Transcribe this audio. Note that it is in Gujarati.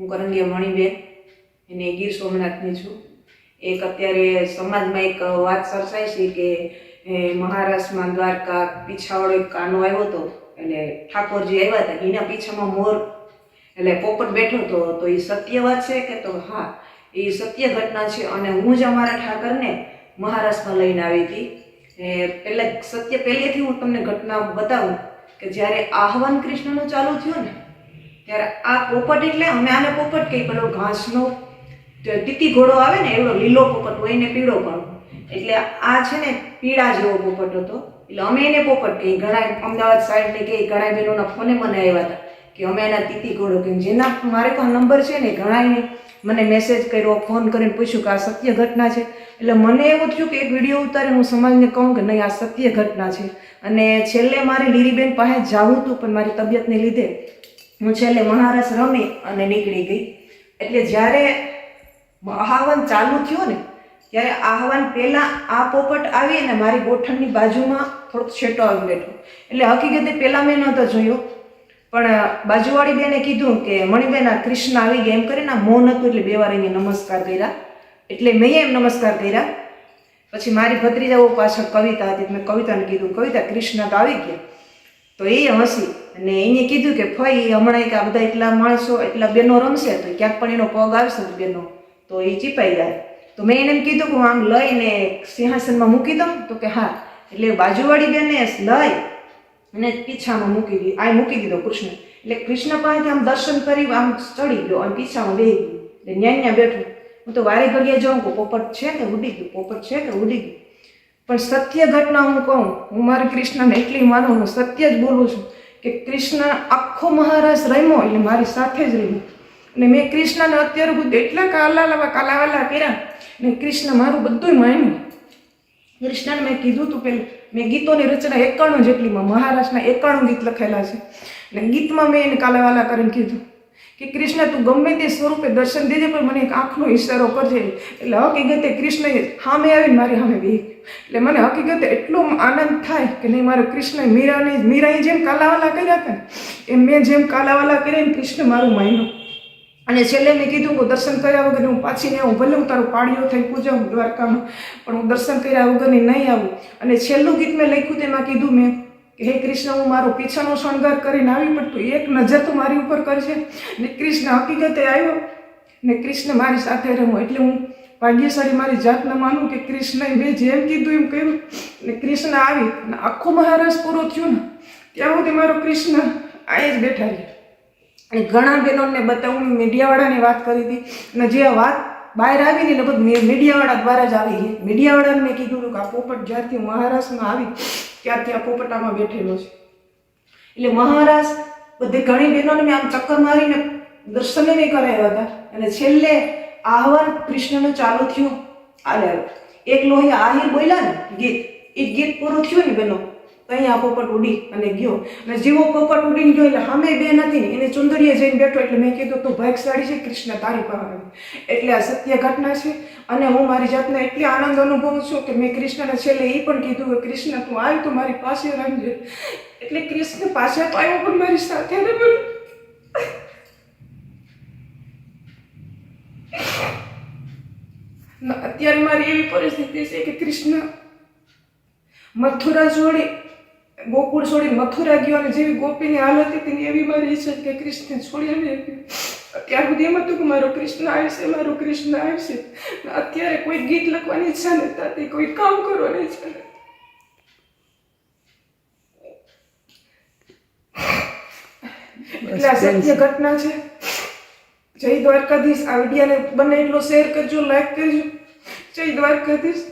હું કરંડિયા મણીબેન એને ગીર સોમનાથની છું। એક અત્યારે સમાજમાં એક વાત સર્જાઈ છે કે મહારાષ્ટ્રમાં દ્વારકા પીછાવાળો એક કાનો આવ્યો હતો, એટલે ઠાકોરજી આવ્યા હતા, એના પીછામાં મોર એટલે પોપટ બેઠો હતો। તો એ સત્ય વાત છે કે? તો હા, એ સત્ય ઘટના છે અને હું જ અમારા ઠાકરને મહારાષ્ટ્રમાં લઈને આવી હતી। સત્ય પહેલેથી હું તમને ઘટના બતાવું કે જ્યારે આહવાન કૃષ્ણનું ચાલુ થયું ને ત્યારે આ પોપટ, એટલે અમે આને પોપટ કહીએ, પેલો ઘાસનો તીતી ઘોડો આવે ને એવડો લીલો પોપટ હોય ને પીળો પણ, એટલે આ છે ને પીળા જેવો પોપટ હતો, એટલે અમે એને પોપટ કહીએ। ઘણા અમદાવાદ સાઈડને કે ઘણા બહેનોના ફોને મને આવ્યા હતા કે અમે એના તીતી ઘોડો કહીએ, જેના મારે પાસે નંબર છે ને ઘણાને મને મેસેજ કર્યો, ફોન કરીને પૂછ્યું કે આ સત્ય ઘટના છે। એટલે મને એવું થયું કે એક વિડીયો ઉતારીને હું સમાજને કહું કે નહીં, આ સત્ય ઘટના છે। અને છેલ્લે મારે લીરીબેન પાસે જવું હતું, પણ મારી તબિયતને લીધે હું છેલ્લે મહારાષ્ટ્ર રમી અને નીકળી ગઈ। એટલે જ્યારે આહવાન ચાલુ થયું ને ત્યારે આહવાન પહેલાં આ પોપટ આવી ને મારી ગોઠણની બાજુમાં થોડોક છેટો આવી બેઠો, એટલે હકીકતે પહેલાં મેં નહોતો જોયો, પણ બાજુવાળી બેને કીધું કે મણીબેન આ કૃષ્ણ આવી ગયા એમ કરીને મૌન હતું, એટલે બે વાર એને નમસ્કાર કર્યા, એટલે મેં એમ નમસ્કાર કર્યા। પછી મારી ભત્રીજાઓ પાછળ કવિતા હતી, મેં કવિતાને કીધું કવિતા કૃષ્ણ તો આવી ગયા, તો એ હસી અને એને કીધું કે ફઈ હમણાં કે આ બધા એટલા માણસો એટલા બેનો રમશે તો ક્યાંક પણ એનો પગ આવશે બેનો તો એ ચીપાઈ જાય। તો મેં એને એમ કીધું કે હું આમ લઈને સિંહાસનમાં મૂકી દઉં, તો કે હા। એટલે બાજુવાળી બેને લઈ અને પીછામાં મૂકી દીધી, આ મૂકી દીધો કૃષ્ણ, એટલે કૃષ્ણ પાસેથી આમ દર્શન કરી આમ ચડી ગયો અને પીછામાં બેસી ગયો, એટલે ન્યા બેઠું। હું તો વારે ઘડીએ જાઉં કે પોપટ છે કે ઉડી ગયું, પોપટ છે કે ઉડી ગયું, પણ સત્ય ઘટના હું કહું, હું મારા કૃષ્ણને એટલી માનું, હું સત્ય જ બોલું છું કે કૃષ્ણ આખો મહારાષ્ટ્ર રમ્યો એટલે મારી સાથે જ રમ્યો, અને મેં કૃષ્ણને અત્યારે સુધી એટલા કાલાવાલા કર્યા ને કૃષ્ણ મારું બધું માન્યું। કૃષ્ણને મેં કીધું હતું પેલું, મેં ગીતોની રચના 91 જેટલીમાં મહારાષ્ટ્રના 91 ગીત લખેલા છે, અને ગીતમાં મેં એને કાલાવાલા કરીને કીધું કે કૃષ્ણ તું ગમે તે સ્વરૂપે દર્શન દેજે, પણ મને એક આંખનો ઈશારો કરજે। એટલે હકીકતે કૃષ્ણએ સામે આવીને મારી સામે બેસી ગયો, એટલે મને હકીકતે એટલો આનંદ થાય કે નહીં, મારો કૃષ્ણ મીરાએ જેમ કાલાવાલા કર્યા હતા એમ મેં જેમ કાલાવાલા કર્યા એમ કૃષ્ણ મારું માન્યું। અને છેલ્લે મેં કીધું કે દર્શન કર્યા વગર હું પાછી નહીં આવું, ભલે હું તારો પાડીઓ થઈ પૂજાવું દ્વારકામાં, પણ હું દર્શન કર્યા વગરની નહીં આવું। અને છેલ્લું ગીત મેં લખ્યું તેમાં કીધું મેં કે હે કૃષ્ણ હું મારો પીછાનો શણગાર કરીને આવી, પણ તું એક નજર તો મારી ઉપર કરજે। ને કૃષ્ણ હકીકતે આવ્યો ને કૃષ્ણ મારી સાથે રમ્યો, એટલે હું ભાગ્યશાળી મારી જાતને માનું કે કૃષ્ણએ મેં જેમ કીધું એમ કર્યું ને કૃષ્ણ આવી અને આખો મહારાષ્ટ્ર પૂરો થયો ને ત્યાં સુધી મારો કૃષ્ણ અહીં જ બેઠા રહ્યા। અને ઘણા બહેનોને બતાવું, મીડિયાવાળાની વાત કરી હતી, અને જે વાત બહાર આવી ને લગભગ મીડિયાવાળા દ્વારા જ આવી છે। મીડિયાવાળાને મેં કીધું કે આ પોપટ જ્યારથી મહારાષ્ટ્રમાં આવી ત્યારથી આ પોપટામાં બેઠેલો છે, એટલે મહારાષ્ટ્ર બધી ઘણી બહેનોને મેં આમ ચક્કર મારીને દર્શને નહીં કરાવ્યા હતા। અને છેલ્લે આહવાન કૃષ્ણનું ચાલુ થયું, એક લોહી આહિર બોલ્યા ને ગીત, એ ગીત પૂરું થયું ને બહેનો તો અહીં આ પોપટ ઉડી અને ગયો, અને જેવો પોપટ ઉડીને ગયો એટલે સામે બે નથી ને એને ચુંદડીએ જઈને બેઠો, એટલે મેં કીધું તું ભાગશાળી છે, કૃષ્ણ તારી પાસે। એટલે આ સત્ય ઘટના છે, અને હું મારી જાતને એટલી આનંદ અનુભવું છું કે મેં કૃષ્ણને છેલ્લે એ પણ કીધું કે કૃષ્ણ તું આવી તો મારી પાસે રમજે, એટલે કૃષ્ણ પાસે તો આવ્યો પણ મારી સાથે રમ્યો। અત્યારે મારી એવી પરિસ્થિતિ છે કે કૃષ્ણ મથુરા છોડી ગોકુળ છોડી મથુરા ગયો, અને જેવી ગોપીની હાલત હતી એવી મારી ઈચ્છા કે કૃષ્ણ છોડી આવી હતી। અત્યાર સુધી એમ હતું કે મારો કૃષ્ણ આવશે, મારો કૃષ્ણ આવશે, અત્યારે કોઈ ગીત લખવાની ઈચ્છા નથી થતી, કોઈ કામ કરવાની ઈચ્છા નથી। એટલે આ સત્ય ઘટના છે। જય દ્વારકાધીશ। આ વિડીયોને બને એટલો શેર કરજો, લાઈક કરજો। જય દ્વારકાધીશ।